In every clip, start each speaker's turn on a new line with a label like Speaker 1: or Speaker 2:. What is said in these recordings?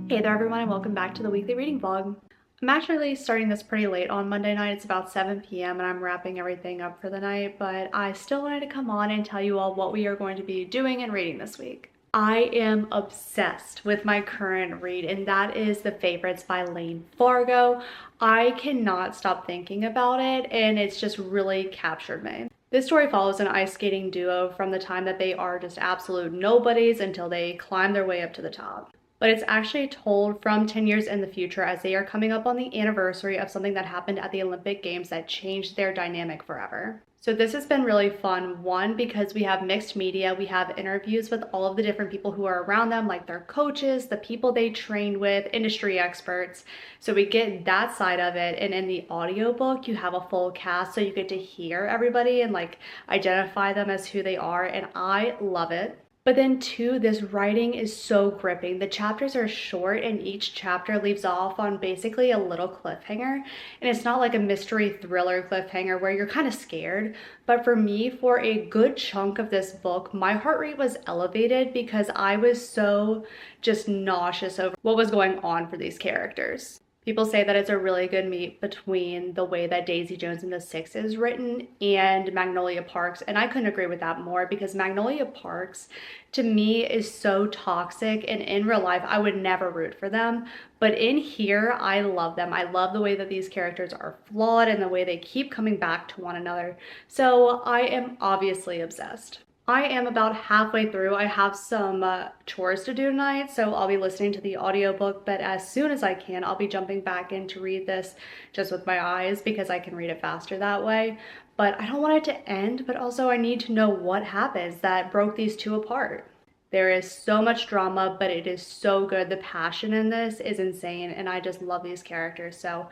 Speaker 1: Hey there everyone and welcome back to the weekly reading vlog. I'm actually starting this pretty late on Monday night. It's about 7 p.m. and I'm wrapping everything up for the night, but I still wanted to come on and tell you all what we are going to be doing and reading this week. I am obsessed with my current read, and that is The Favorites by Lane Fargo. I cannot stop thinking about it, and it's just really captured me. This story follows an ice skating duo from the time that they are just absolute nobodies until they climb their way up to the top. But it's actually told from 10 years in the future as they are coming up on the anniversary of something that happened at the Olympic Games that changed their dynamic forever. So this has been really fun, one, because we have mixed media. We have interviews with all of the different people who are around them, like their coaches, the people they trained with, industry experts. So we get that side of it. And in the audiobook, you have a full cast, so you get to hear everybody and like identify them as who they are. And I love it. But then two, this writing is so gripping. The chapters are short and each chapter leaves off on basically a little cliffhanger. And it's not like a mystery thriller cliffhanger where you're kind of scared. But for me, for a good chunk of this book, my heart rate was elevated because I was so just nauseous over what was going on for these characters. People say that it's a really good meet between the way that Daisy Jones and the Six is written and Magnolia Parks. And I couldn't agree with that more because Magnolia Parks to me is so toxic, and in real life I would never root for them. But in here, I love them. I love the way that these characters are flawed and the way they keep coming back to one another. So I am obviously obsessed. I am about halfway through. I have some chores to do tonight, so I'll be listening to the audiobook, but as soon as I can, I'll be jumping back in to read this just with my eyes because I can read it faster that way. But I don't want it to end, but also I need to know what happens that broke these two apart. There is so much drama, but it is so good. The passion in this is insane, and I just love these characters. So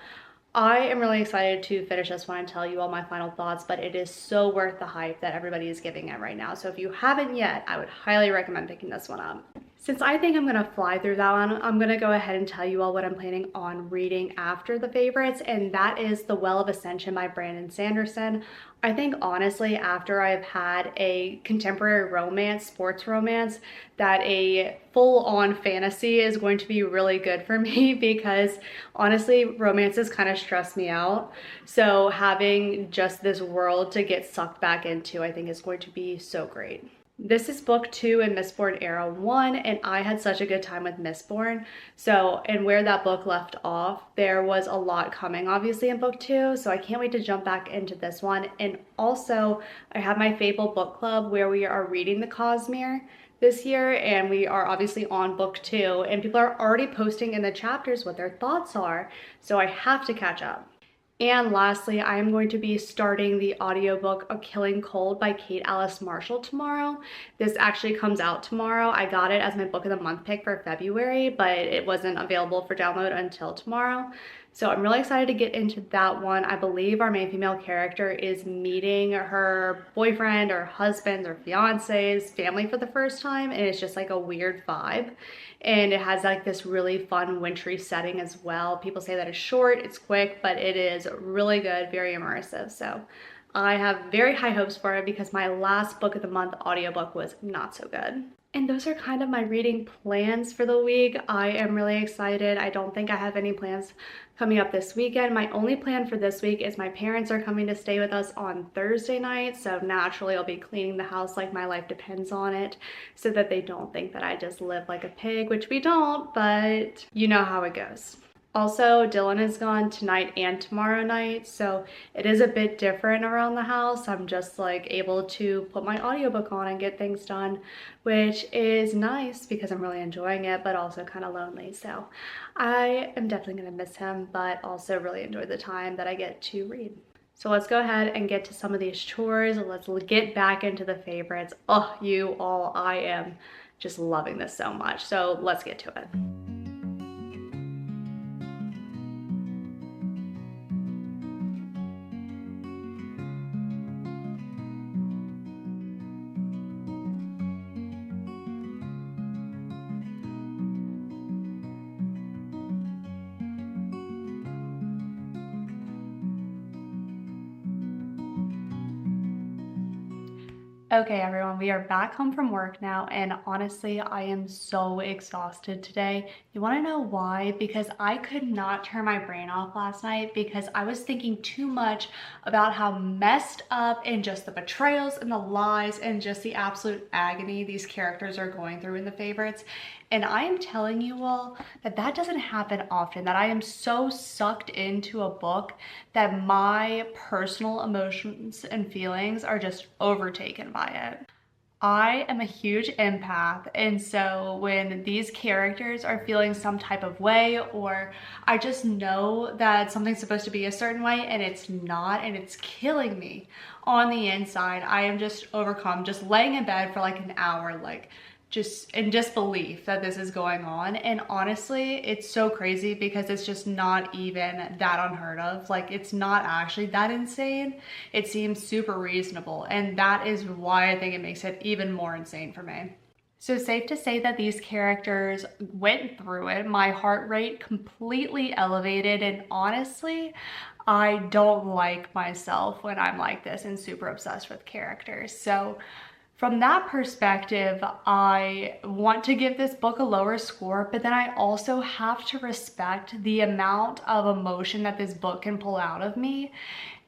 Speaker 1: I am really excited to finish this one and tell you all my final thoughts, but it is so worth the hype that everybody is giving it right now. So if you haven't yet, I would highly recommend picking this one up. Since I think I'm gonna fly through that one, I'm gonna go ahead and tell you all what I'm planning on reading after The Favorites, and that is The Well of Ascension by Brandon Sanderson. I think honestly, after I've had a contemporary romance, sports romance, that a full-on fantasy is going to be really good for me because honestly, romances kind of stress me out. So having just this world to get sucked back into, I think is going to be so great. This is book 2 in Mistborn Era 1, and I had such a good time with Mistborn. So, and where that book left off, there was a lot coming obviously in book 2, so I can't wait to jump back into this one. And also, I have my Fable book club where we are reading the Cosmere this year, and we are obviously on book 2, and people are already posting in the chapters what their thoughts are, so I have to catch up. And lastly, I am going to be starting the audiobook A Killing Cold by Kate Alice Marshall tomorrow. This actually comes out tomorrow. I got it as my book of the month pick for February, but it wasn't available for download until tomorrow. So I'm really excited to get into that one. I believe our main female character is meeting her boyfriend or husband or fiance's family for the first time, and it's just like a weird vibe. And it has like this really fun wintry setting as well. People say that it's short, it's quick, but it is really good, very immersive. So I have very high hopes for it because my last book of the month audiobook was not so good. And those are kind of my reading plans for the week. I am really excited. I don't think I have any plans coming up this weekend. My only plan for this week is my parents are coming to stay with us on Thursday night. So naturally I'll be cleaning the house like my life depends on it so that they don't think that I just live like a pig, which we don't, but you know how it goes. Also, Dylan is gone tonight and tomorrow night, so it is a bit different around the house. I'm just like able to put my audiobook on and get things done, which is nice because I'm really enjoying it, but also kind of lonely. So I am definitely gonna miss him, but also really enjoy the time that I get to read. So let's go ahead and get to some of these chores. Let's get back into The Favorites. Oh, you all, I am just loving this so much. So let's get to it. Okay, everyone, we are back home from work now, and honestly, I am so exhausted today. You want to know why? Because I could not turn my brain off last night because I was thinking too much about how messed up and just the betrayals and the lies and just the absolute agony these characters are going through in the favorites. And I am telling you all that that doesn't happen often, that I am so sucked into a book that my personal emotions and feelings are just overtaken by it. I am a huge empath, and so when these characters are feeling some type of way, or I just know that something's supposed to be a certain way and it's not, and it's killing me on the inside, I am just overcome, just laying in bed for like an hour, like just in disbelief that this is going on. And honestly, it's so crazy because it's just not even that unheard of. Like, it's not actually that insane. It seems super reasonable, and that is why I think it makes it even more insane for me. So safe to say that these characters went through it. My heart rate completely elevated, and honestly, I don't like myself when I'm like this and super obsessed with characters. So from that perspective, I want to give this book a lower score, but then I also have to respect the amount of emotion that this book can pull out of me.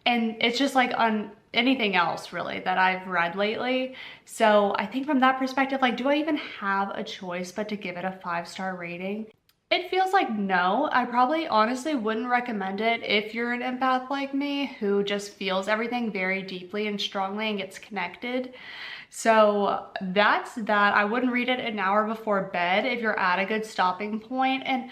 Speaker 1: And it's just like on anything else really that I've read lately. So I think from that perspective, like, do I even have a choice but to give it a 5-star rating? It feels like no. I probably honestly wouldn't recommend it if you're an empath like me who just feels everything very deeply and strongly and gets connected. So that's that. I wouldn't read it an hour before bed if you're at a good stopping point. And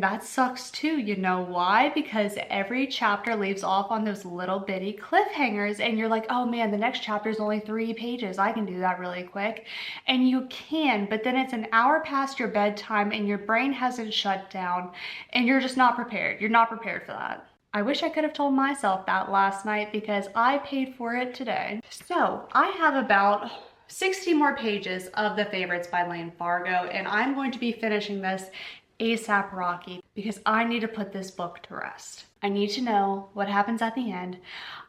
Speaker 1: that sucks too. You know why? Because every chapter leaves off on those little bitty cliffhangers, and you're like, oh man, the next chapter is only 3 pages. I can do that really quick. And you can, but then it's an hour past your bedtime and your brain hasn't shut down and you're just not prepared. You're not prepared for that. I wish I could have told myself that last night because I paid for it today. So I have about 60 more pages of The Favorites by Lane Fargo, and I'm going to be finishing this ASAP Rocky because I need to put this book to rest. I need to know what happens at the end.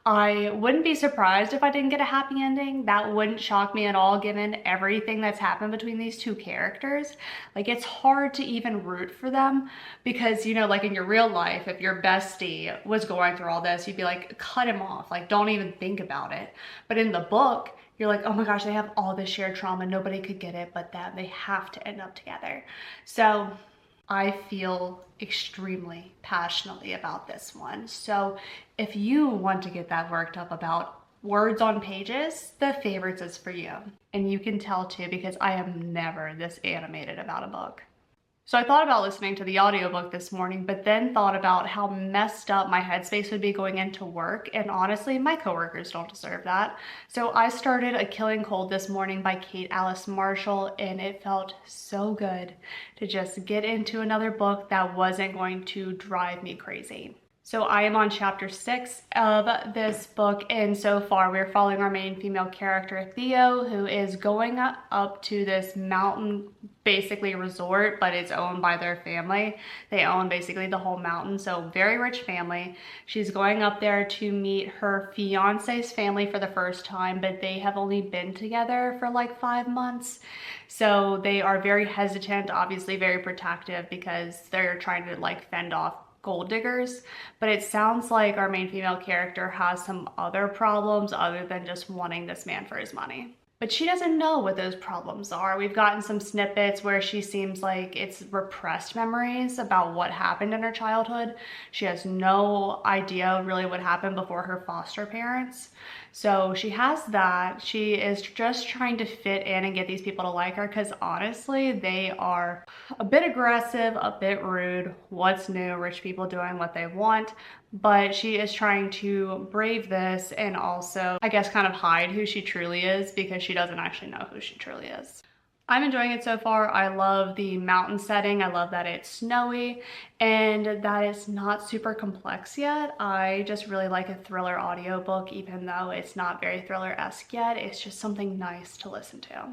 Speaker 1: I wouldn't be surprised if I didn't get a happy ending. That wouldn't shock me at all given everything that's happened between these two characters. Like, it's hard to even root for them because, you know, like in your real life, if your bestie was going through all this, you'd be like, cut him off. Like, don't even think about it. But in the book, you're like, oh my gosh, they have all this shared trauma. Nobody could get it but them. They have to end up together. So I feel extremely passionately about this one. So if you want to get that worked up about words on pages, The Favorites is for you. And you can tell too because I am never this animated about a book. So I thought about listening to the audiobook this morning, but then thought about how messed up my headspace would be going into work, and honestly, my coworkers don't deserve that. So I started A Killing Cold this morning by Kate Alice Marshall, and it felt so good to just get into another book that wasn't going to drive me crazy. So I am on chapter 6 of this book, and so far we're following our main female character, Theo, who is going up to this mountain, basically resort, but it's owned by their family. They own basically the whole mountain, so very rich family. She's going up there to meet her fiance's family for the first time, but they have only been together for like 5 months. So they are very hesitant, obviously very protective because they're trying to like fend off gold diggers, but it sounds like our main female character has some other problems other than just wanting this man for his money. But she doesn't know what those problems are. We've gotten some snippets where she seems like it's repressed memories about what happened in her childhood. She has no idea really what happened before her foster parents. So she has that. She is just trying to fit in and get these people to like her because honestly, they are a bit aggressive, a bit rude. What's new? Rich people doing what they want. But she is trying to brave this and also, I guess, kind of hide who she truly is because she doesn't actually know who she truly is. I'm enjoying it so far. I love the mountain setting. I love that it's snowy and that it's not super complex yet. I just really like a thriller audiobook, even though it's not very thriller-esque yet. It's just something nice to listen to.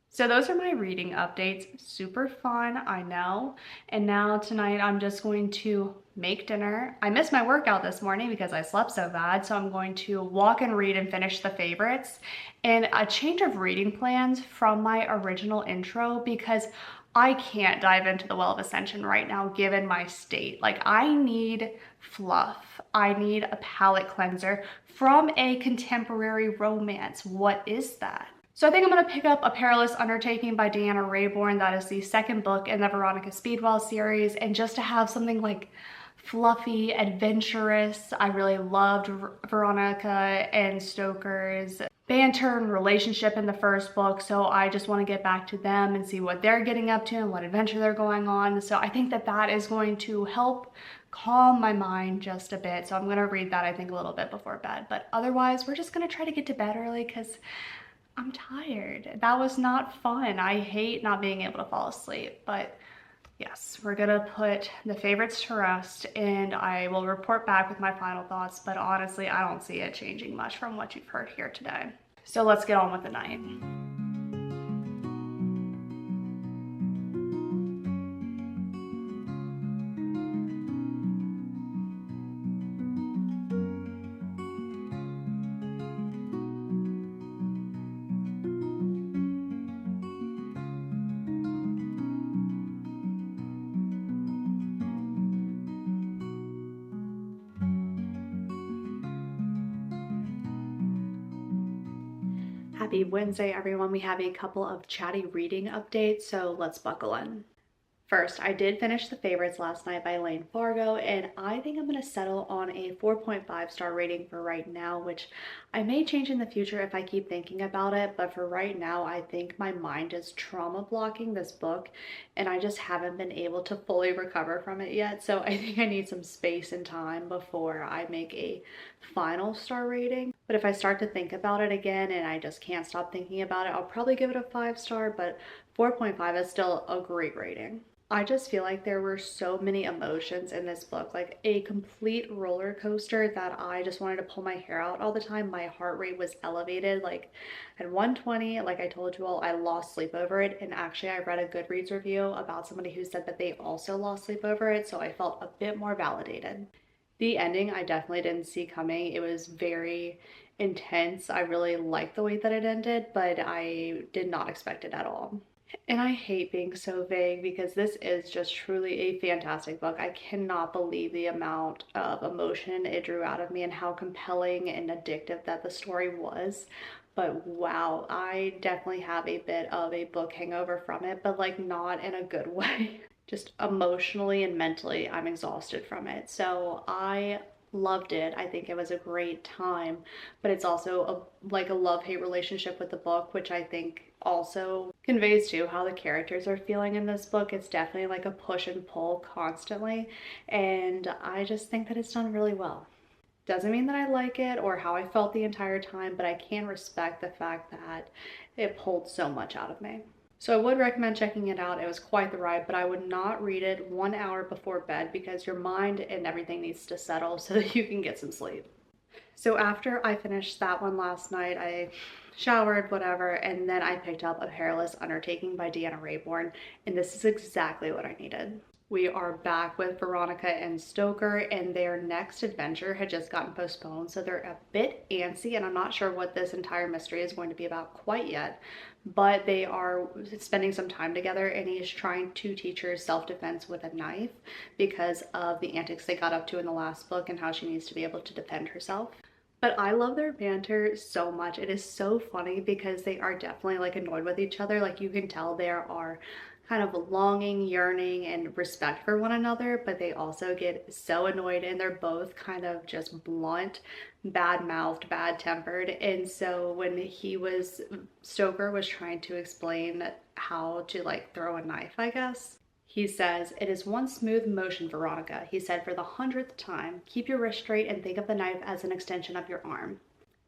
Speaker 1: So those are my reading updates. Super fun, I know. And now tonight I'm just going to make dinner. I missed my workout this morning because I slept so bad, so I'm going to walk and read and finish the favorites. And a change of reading plans from my original intro because I can't dive into the Well of Ascension right now given my state. Like, I need fluff. I need a palate cleanser from a contemporary romance. What is that? So I think I'm going to pick up A Perilous Undertaking by Deanna Raybourn. That is the second book in the Veronica Speedwell series. And just to have something like fluffy, adventurous. I really loved Veronica and Stoker's banter and relationship in the first book, so I just want to get back to them and see what they're getting up to and what adventure they're going on. So I think that that is going to help calm my mind just a bit. So I'm going to read that, I think, a little bit before bed. But otherwise, we're just going to try to get to bed early because I'm tired. That was not fun. I hate not being able to fall asleep, but yes, we're gonna put the favorites to rest and I will report back with my final thoughts, but honestly, I don't see it changing much from what you've heard here today. So let's get on with the night. Happy Wednesday, everyone. We have a couple of chatty reading updates, so let's buckle in. First, I did finish The Favorites last night by Lane Fargo, and I think I'm going to settle on a 4.5 star rating for right now, which I may change in the future if I keep thinking about it, but for right now, I think my mind is trauma blocking this book, and I just haven't been able to fully recover from it yet, so I think I need some space and time before I make a final star rating. But if I start to think about it again and I just can't stop thinking about it, I'll probably give it a 5 star, but 4.5 is still a great rating. I just feel like there were so many emotions in this book, like a complete roller coaster that I just wanted to pull my hair out all the time. My heart rate was elevated, like at 120, like I told you all, I lost sleep over it. And actually I read a Goodreads review about somebody who said that they also lost sleep over it, so I felt a bit more validated. The ending I definitely didn't see coming. It was very intense. I really liked the way that it ended, but I did not expect it at all. And I hate being so vague because this is just truly a fantastic book. I cannot believe the amount of emotion it drew out of me and how compelling and addictive that the story was. But wow, I definitely have a bit of a book hangover from it, but like not in a good way. Just emotionally and mentally, I'm exhausted from it. So I loved it. I think it was a great time, but it's also like a love-hate relationship with the book, which I think also conveys to how the characters are feeling in this book. It's definitely like a push and pull constantly, and I just think that it's done really well. Doesn't mean that I like it or how I felt the entire time, but I can respect the fact that it pulled so much out of me. So I would recommend checking it out. It was quite the ride, but I would not read it 1 hour before bed because your mind and everything needs to settle so that you can get some sleep. So after I finished that one last night, I showered, whatever, and then I picked up A Perilous Undertaking by Deanna Raybourn, and this is exactly what I needed. We are back with Veronica and Stoker, and their next adventure had just gotten postponed, so they're a bit antsy, and I'm not sure what this entire mystery is going to be about quite yet, but they are spending some time together, and he's trying to teach her self-defense with a knife because of the antics they got up to in the last book and how she needs to be able to defend herself. But I love their banter so much. It is so funny because they are definitely like annoyed with each other. Like you can tell there are kind of longing, yearning, and respect for one another, but they also get so annoyed and they're both kind of just blunt, bad-mouthed, bad-tempered. And so when Stoker was trying to explain how to like throw a knife, I guess, he says, "It is one smooth motion, Veronica," he said for the 100th time. "Keep your wrist straight and think of the knife as an extension of your arm."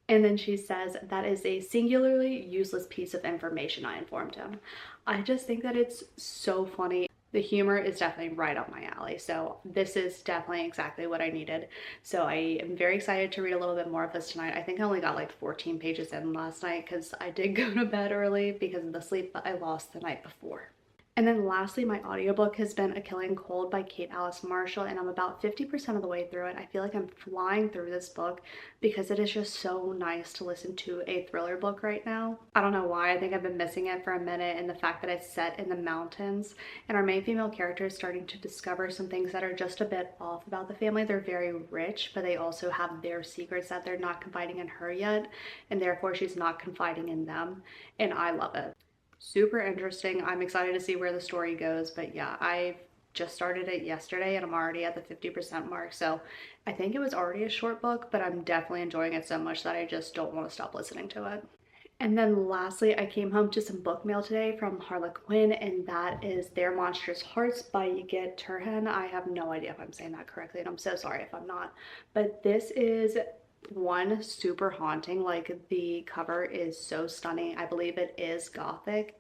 Speaker 1: And then she says, "That is a singularly useless piece of information," I informed him. I just think that it's so funny. The humor is definitely right up my alley. So this is definitely exactly what I needed. So I am very excited to read a little bit more of this tonight. I think I only got like 14 pages in last night because I did go to bed early because of the sleep that I lost the night before. And then lastly, my audiobook has been A Killing Cold by Kate Alice Marshall, and I'm about 50% of the way through it. I feel like I'm flying through this book because it is just so nice to listen to a thriller book right now. I don't know why, I think I've been missing it for a minute, and the fact that it's set in the mountains and our main female character is starting to discover some things that are just a bit off about the family. They're very rich, but they also have their secrets that they're not confiding in her yet, and therefore she's not confiding in them, and I love it. Super interesting. I'm excited to see where the story goes, but yeah, I just started it yesterday and I'm already at the 50% mark. So I think it was already a short book, but I'm definitely enjoying it so much that I just don't want to stop listening to it. And then lastly, I came home to some book mail today from Harlequin, and that is Their Monstrous Hearts by Yigit Turhan. I have no idea if I'm saying that correctly, and I'm so sorry if I'm not. But this is one super haunting. Like, the cover is so stunning. I believe it is gothic.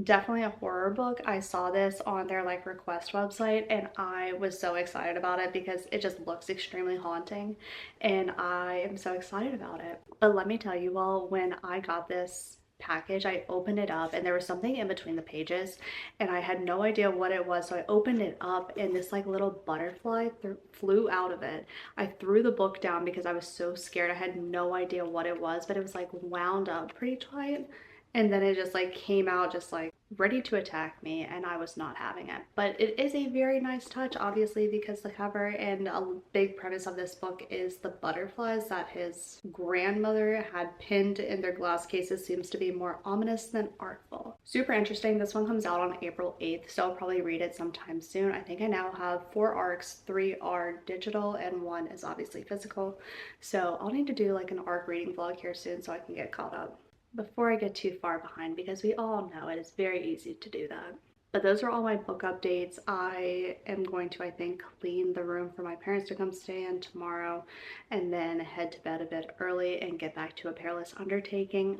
Speaker 1: Definitely a horror book. I saw this on their like request website and I was so excited about it because it just looks extremely haunting and I am so excited about it. But let me tell you all, when I got this package, I opened it up and there was something in between the pages and I had no idea what it was. So I opened it up and this like little butterfly flew out of it. I threw the book down because I was so scared. I had no idea what it was, but it was like wound up pretty tight. And then it just like came out just like ready to attack me and I was not having it. But it is a very nice touch, obviously, because the cover and a big premise of this book is the butterflies that his grandmother had pinned in their glass cases seems to be more ominous than artful. Super interesting. This one comes out on April 8th, so I'll probably read it sometime soon. I think I now have 4 arcs, 3 are digital and 1 is obviously physical. So I'll need to do like an arc reading vlog here soon so I can get caught up before I get too far behind, because we all know it is very easy to do that. But those are all my book updates. I am going to, I think, clean the room for my parents to come stay in tomorrow and then head to bed a bit early and get back to A Perilous Undertaking.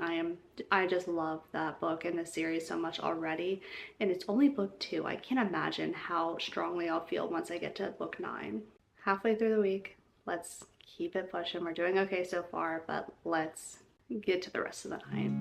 Speaker 1: I just love that book and the series so much already. And it's only book 2. I can't imagine how strongly I'll feel once I get to book 9. Halfway through the week, let's keep it pushing. We're doing okay so far, but let's get to the rest of the night.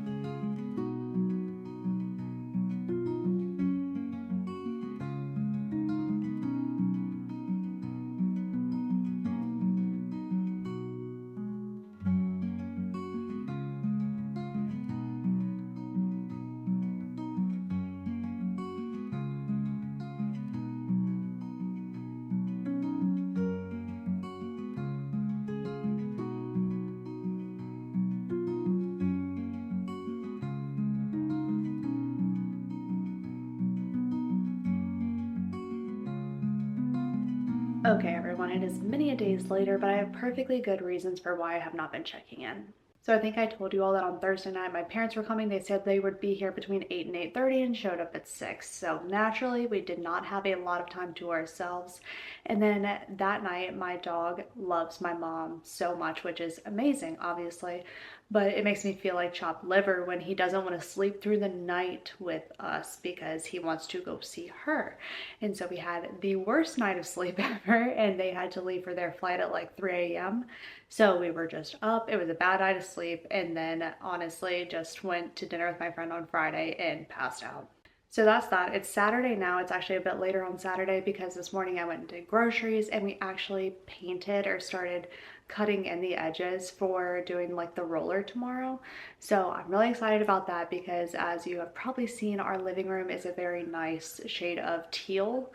Speaker 1: Okay, everyone, it is many a days later, but I have perfectly good reasons for why I have not been checking in. So I think I told you all that on Thursday night my parents were coming. They said they would be here between 8 and 8:30 and showed up at 6. So naturally, we did not have a lot of time to ourselves. And then that night, my dog loves my mom so much, which is amazing, obviously. But it makes me feel like chopped liver when he doesn't want to sleep through the night with us because he wants to go see her. And so we had the worst night of sleep ever, and they had to leave for their flight at like 3 a.m. So we were just up. It was a bad night of sleep, and then honestly just went to dinner with my friend on Friday and passed out. So that's that. It's Saturday now. It's actually a bit later on Saturday because this morning I went and did groceries and we actually painted or started cutting in the edges for doing like the roller tomorrow. So I'm really excited about that because, as you have probably seen, our living room is a very nice shade of teal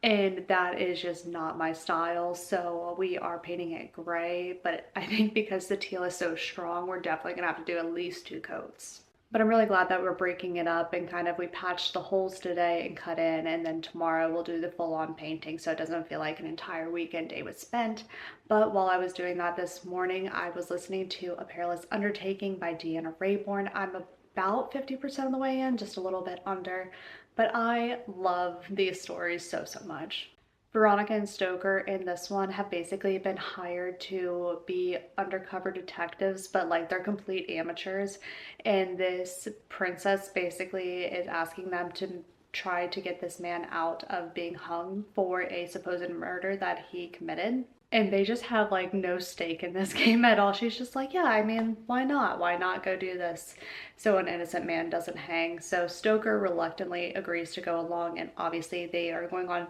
Speaker 1: and that is just not my style. So we are painting it gray, but I think because the teal is so strong, we're definitely gonna have to do at least 2 coats. But I'm really glad that we're breaking it up and kind of we patched the holes today and cut in, and then tomorrow we'll do the full-on painting so it doesn't feel like an entire weekend day was spent. But while I was doing that this morning, I was listening to A Perilous Undertaking by Deanna Raybourn. I'm about 50% of the way in, just a little bit under, but I love these stories so much. Veronica and Stoker in this one have basically been hired to be undercover detectives, but like they're complete amateurs. And this princess basically is asking them to try to get this man out of being hung for a supposed murder that he committed. And they just have like no stake in this game at all. She's just like, yeah, I mean, why not? Why not go do this so an innocent man doesn't hang? So Stoker reluctantly agrees to go along, and obviously they are going on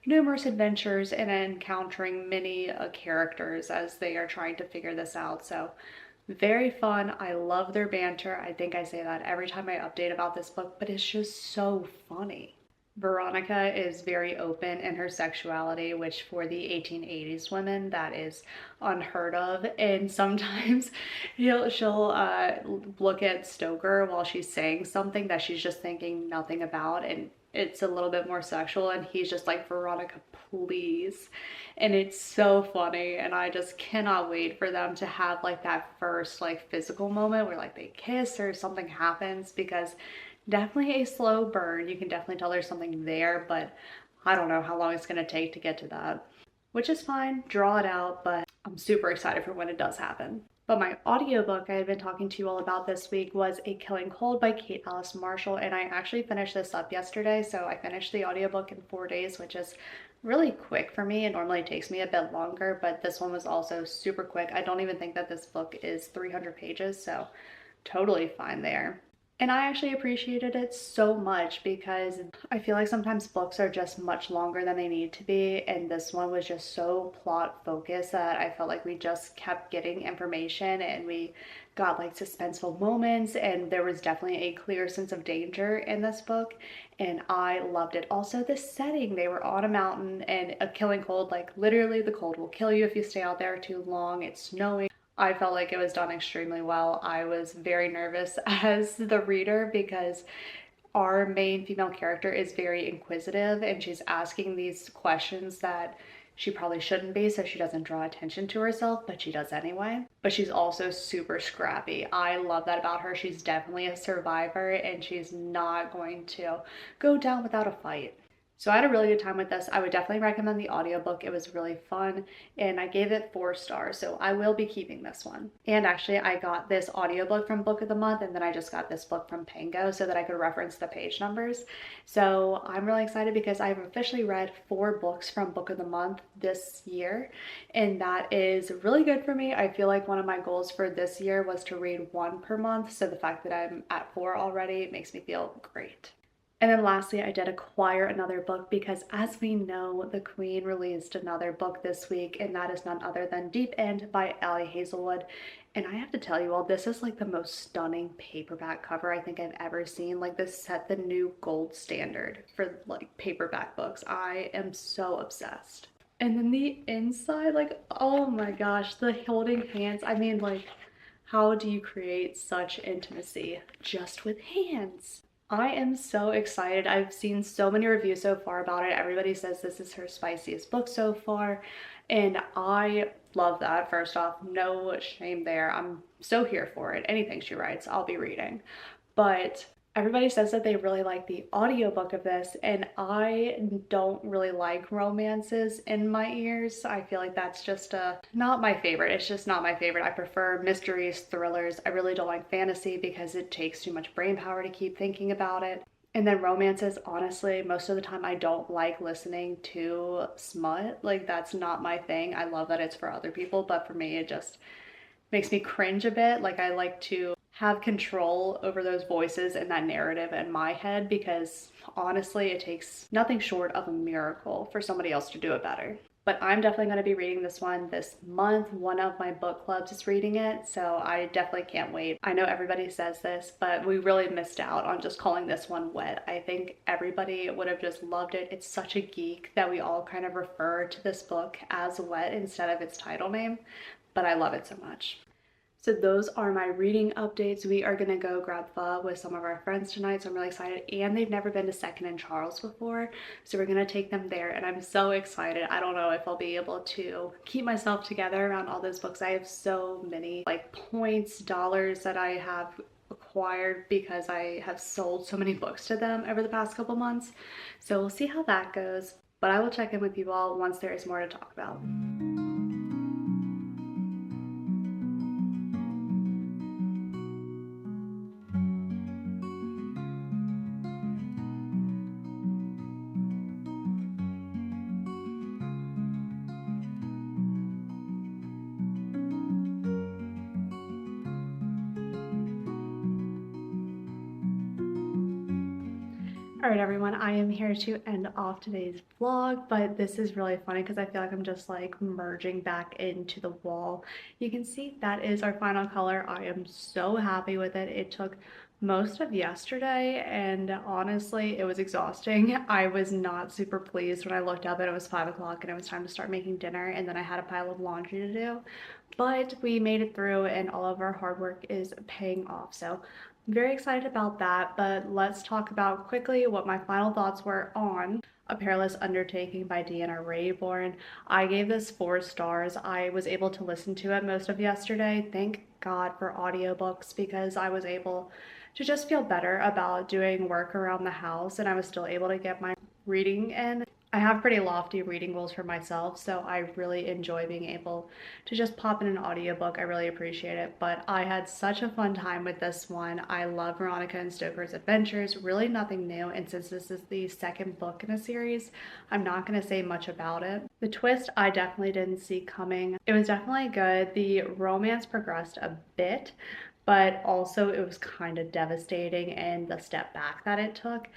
Speaker 1: numerous adventures and encountering many characters as they are trying to figure this out. So very fun. I love their banter. I think I say that every time I update about this book, but it's just so funny. Veronica is very open in her sexuality, which for the 1880s women, that is unheard of. And sometimes she'll look at Stoker while she's saying something that she's just thinking nothing about, and it's a little bit more sexual, and he's just like, Veronica, please. And it's so funny, and I just cannot wait for them to have like that first like physical moment where like they kiss or something happens, because definitely a slow burn. You can definitely tell there's something there, but I don't know how long it's going to take to get to that, which is fine. Draw it out, but I'm super excited for when it does happen. But my audiobook I had been talking to you all about this week was A Killing Cold by Kate Alice Marshall, and I actually finished this up yesterday. So I finished the audiobook in 4 days, which is really quick for me. It normally takes me a bit longer, but this one was also super quick. I don't even think that this book is 300 pages, so totally fine there. And I actually appreciated it so much because I feel like sometimes books are just much longer than they need to be. And this one was just so plot focused that I felt like we just kept getting information and we got like suspenseful moments. And there was definitely a clear sense of danger in this book. And I loved it. Also, the setting, they were on a mountain and a killing cold, like literally the cold will kill you if you stay out there too long. It's snowing. I felt like it was done extremely well. I was very nervous as the reader because our main female character is very inquisitive and she's asking these questions that she probably shouldn't be so she doesn't draw attention to herself, but she does anyway. But she's also super scrappy. I love that about her. She's definitely a survivor and she's not going to go down without a fight. So I had a really good time with this. I would definitely recommend the audiobook. It was really fun and I gave it 4 stars. So I will be keeping this one. And actually I got this audiobook from Book of the Month and then I just got this book from Pango so that I could reference the page numbers. So I'm really excited because I've officially read 4 books from Book of the Month this year. And that is really good for me. I feel like one of my goals for this year was to read 1 per month. So the fact that I'm at 4 already makes me feel great. And then lastly, I did acquire another book because, as we know, the Queen released another book this week, and that is none other than Deep End by Ali Hazelwood. And I have to tell you all, this is like the most stunning paperback cover I think I've ever seen. Like, this set the new gold standard for like paperback books. I am so obsessed. And then the inside, like, oh my gosh, the holding hands. I mean, like, how do you create such intimacy just with hands? I am so excited. I've seen so many reviews so far about it. Everybody says this is her spiciest book so far, and I love that. First off, no shame there. I'm so here for it. Anything she writes, I'll be reading. But everybody says that they really like the audiobook of this, and I don't really like romances in my ears. I feel like that's just not my favorite. It's just not my favorite. I prefer mysteries, thrillers. I really don't like fantasy because it takes too much brain power to keep thinking about it. And then romances, honestly, most of the time I don't like listening to smut. Like, that's not my thing. I love that it's for other people, but for me, it just makes me cringe a bit. Like, I like to have control over those voices and that narrative in my head because honestly, it takes nothing short of a miracle for somebody else to do it better. But I'm definitely going to be reading this one this month. One of my book clubs is reading it, so I definitely can't wait. I know everybody says this, but we really missed out on just calling this one wet. I think everybody would have just loved it. It's such a geek that we all kind of refer to this book as wet instead of its title name, but I love it so much. So those are my reading updates. We are gonna go grab pho with some of our friends tonight, so I'm really excited. And they've never been to Second and Charles before, so we're gonna take them there, and I'm so excited. I don't know if I'll be able to keep myself together around all those books. I have so many like points, dollars that I have acquired because I have sold so many books to them over the past couple months. So we'll see how that goes, but I will check in with you all once there is more to talk about. All right, everyone, I am here to end off today's vlog, but this is really funny because I feel like I'm just like merging back into the wall. You can see that is our final color. I am so happy with it. It took most of yesterday and honestly, it was exhausting. I was not super pleased when I looked up and it was 5 o'clock and it was time to start making dinner, and then I had a pile of laundry to do. But we made it through and all of our hard work is paying off. So I'm very excited about that, but let's talk about quickly what my final thoughts were on A Perilous Undertaking by Deanna Raybourn. I gave this 4 stars. I was able to listen to it most of yesterday. Thank God for audiobooks because I was able to just feel better about doing work around the house and I was still able to get my reading in. I have pretty lofty reading goals for myself, so I really enjoy being able to just pop in an audiobook. I really appreciate it, but I had such a fun time with this one. I love Veronica and Stoker's adventures, really nothing new, and since this is the second book in a series, I'm not going to say much about it. The twist I definitely didn't see coming. It was definitely good. The romance progressed a bit, but also it was kind of devastating and the step back that it took.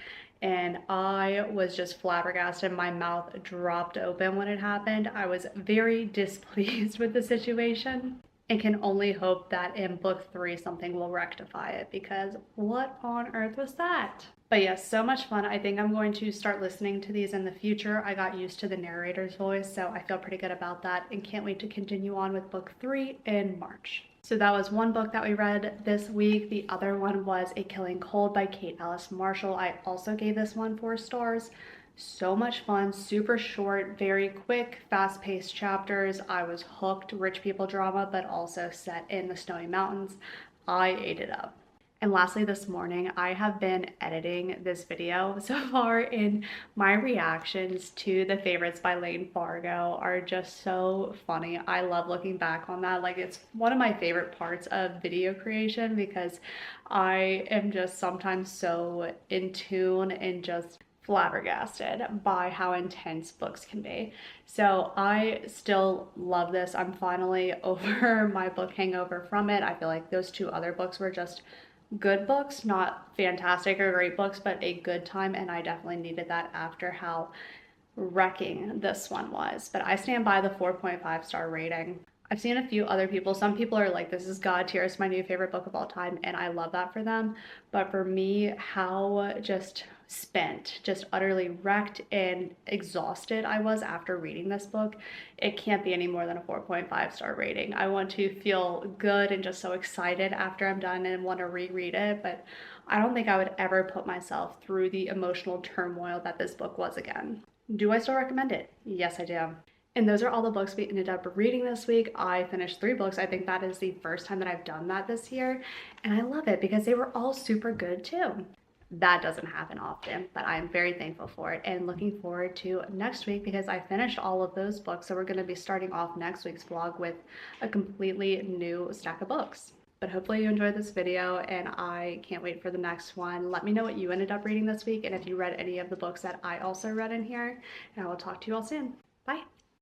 Speaker 1: And I was just flabbergasted. My mouth dropped open when it happened. I was very displeased with the situation and can only hope that in book 3 something will rectify it because what on earth was that? But yes, so much fun. I think I'm going to start listening to these in the future. I got used to the narrator's voice, so I feel pretty good about that and can't wait to continue on with book 3 in March. So that was one book that we read this week. The other one was A Killing Cold by Kate Alice Marshall. I also gave this one 4 stars. So much fun, super short, very quick, fast-paced chapters. I was hooked. Rich people drama, but also set in the snowy mountains. I ate it up. And lastly, this morning, I have been editing this video so far, and my reactions to The Favorites by Lane Fargo are just so funny. I love looking back on that. Like, it's one of my favorite parts of video creation because I am just sometimes so in tune and just flabbergasted by how intense books can be. So I still love this. I'm finally over my book hangover from it. I feel like those 2 other books were just good books, not fantastic or great books, but a good time, and I definitely needed that after how wrecking this one was. But I stand by the 4.5-star rating. I've seen a few other people, some people are like, this is God tier, it's my new favorite book of all time, and I love that for them. But for me, how just spent, just utterly wrecked and exhausted I was after reading this book, it can't be any more than a 4.5-star rating. I want to feel good and just so excited after I'm done and want to reread it, but I don't think I would ever put myself through the emotional turmoil that this book was again. Do I still recommend it? Yes, I do. And those are all the books we ended up reading this week. I finished 3 books. I think that is the first time that I've done that this year. And I love it because they were all super good too. That doesn't happen often, but I'm very thankful for it and looking forward to next week because I finished all of those books. So we're going to be starting off next week's vlog with a completely new stack of books. But hopefully you enjoyed this video and I can't wait for the next one. Let me know what you ended up reading this week and if you read any of the books that I also read in here. And I will talk to you all soon. Bye.